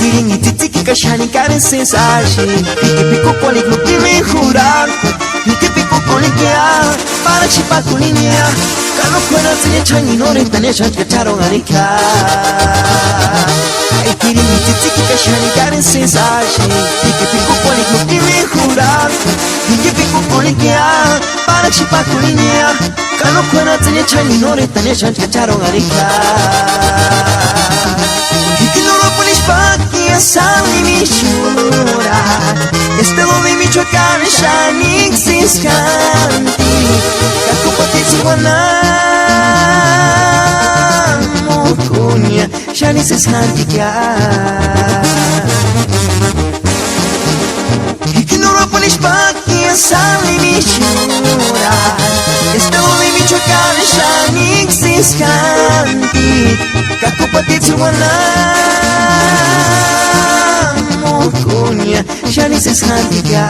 Tiringi titiki kashani karen sensaji Hiki pico kolik no prime jurar Hiki pico kolik ya Para chipa kulinia Kano kuena tine changi nore tane changi kataro nganika Tiringi titiki kashani karen sensaji Hiki pico kolik no prime jurar Hiki pico kolik ya Para chipa kulinia Kano kuena tine changi nore tane changi kataro nganika Sal y mi chura Espelo de Michoacán Shanik Siskanti Kakupati Tijuana Mokunya Shanik Siskanti Kya Ikinoropolis Pakia Sal y mi chura Espelo de Michoacán Shanik Siskanti Kakupati Tijuana Mokunya, Shanis is handiga.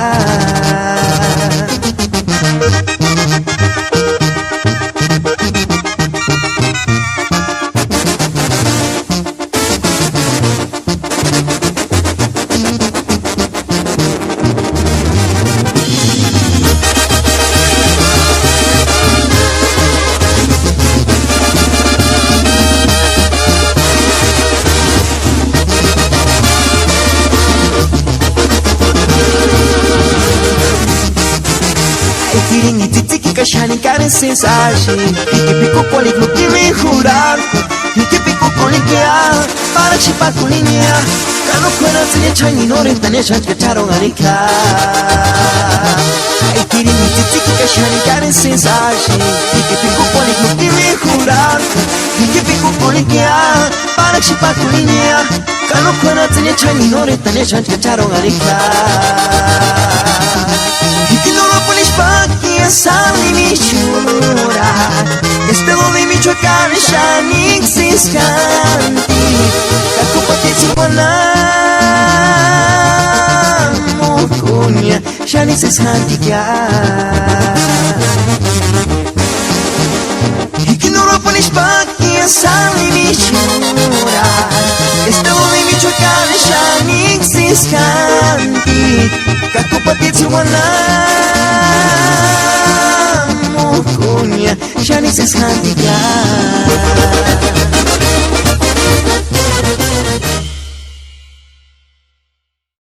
Tiringi titiki kashani karen sensaji Hiki pico kolik no prime jurar Hiki pico kolik ya Para chipa kulinia Kano kuena tine changi nore tane changi kataro nganika Tiringi titiki kashani karen sensaji Hiki pico kolik no prime jurar Hiki pico kolik ya Para chipa kulinia Kano kuena tine changi nore tane changi kataro nganika Sal y mi chura Espelo de Michoacán Shanik Siskanti Kakupati Tijuana Mokunya Shanik Siskanti Kya Ikinoropolis Pakia Sal y mi chura Espelo de Michoacán Shanik Siskanti Kakupati Tijuana Mokunya Shanis is handiga.